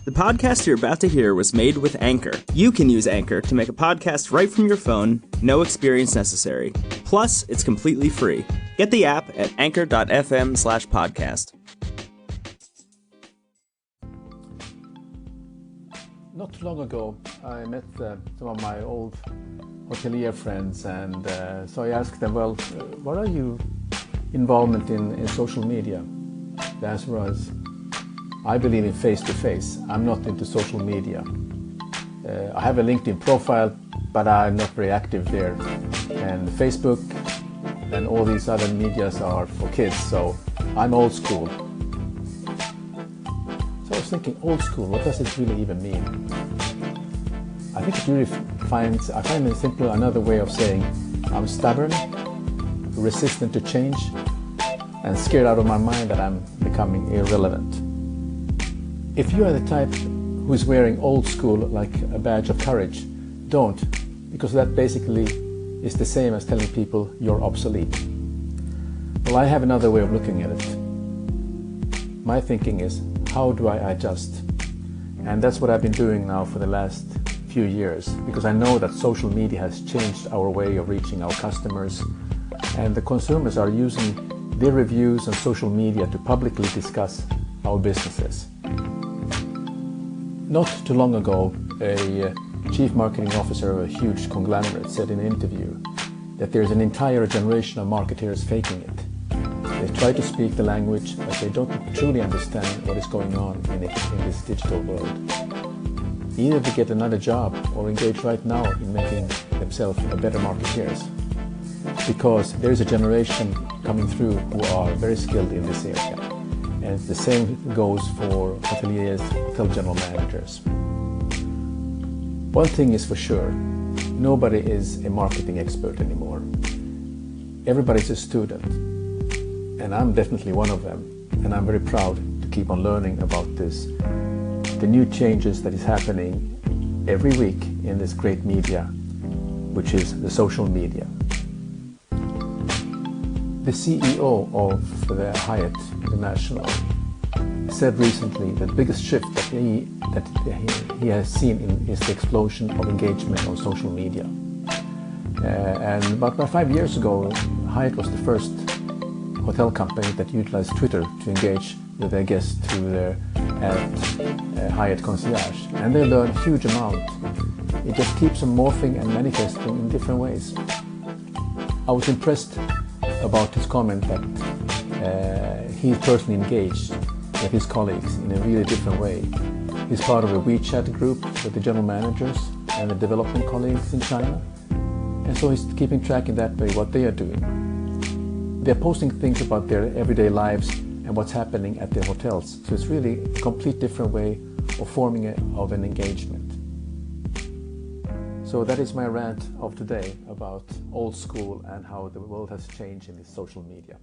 The podcast you're about to hear was made with Anchor. You can use Anchor to make a podcast right from your phone, no experience necessary. Plus, it's completely free. Get the app at anchor.fm/podcast. Not too long ago, I met some of my old Hotelier friends, and so I asked them, well, what are your involvement in social media? The answer was, I believe in face-to-face. I'm not into social media. I have a LinkedIn profile, but I'm not very active there. And Facebook and all these other medias are for kids, so I'm old school. So I was thinking, old school, what does it really even mean? I think it really I find it simply another way of saying I'm stubborn, resistant to change, and scared out of my mind that I'm becoming irrelevant. If you are the type who is wearing old school like a badge of courage, don't, because that basically is the same as telling people you're obsolete. Well, I have another way of looking at it. My thinking is, how do I adjust? And that's what I've been doing now for the last few years, because I know that social media has changed our way of reaching our customers, and the consumers are using their reviews on social media to publicly discuss our businesses. Not too long ago, a chief marketing officer of a huge conglomerate said in an interview that there's an entire generation of marketeers faking it. They try to speak the language, but they don't truly understand what is going on in this digital world. Either they get another job or engage right now in making themselves a better marketeers. Because there is a generation coming through who are very skilled in this area. And the same goes for hoteliers, hotel general managers. One thing is for sure, nobody is a marketing expert anymore. Everybody's a student, and I'm definitely one of them. And I'm very proud to keep on learning about this, the new changes that is happening every week in this great media, which is the social media. The CEO of the Hyatt International said recently that the biggest shift that he has seen is the explosion of engagement on social media. And about 5 years ago, Hyatt was the first hotel company that utilized Twitter to engage with their guests through their Hyatt Concierge. And they learned a huge amount. It just keeps on morphing and manifesting in different ways. I was impressed about his comment that he personally engaged with his colleagues in a really different way. He's part of a WeChat group with the general managers and the development colleagues in China. And so he's keeping track in that way what they are doing. They're posting things about their everyday lives and what's happening at their hotels. So it's really a complete different way of forming of an engagement. So that is my rant of today about old school and how the world has changed in this social media.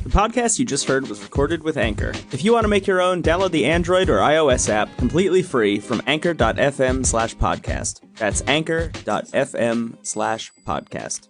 The podcast you just heard was recorded with Anchor. If you want to make your own, download the Android or iOS app completely free from anchor.fm/podcast. That's anchor.fm/podcast.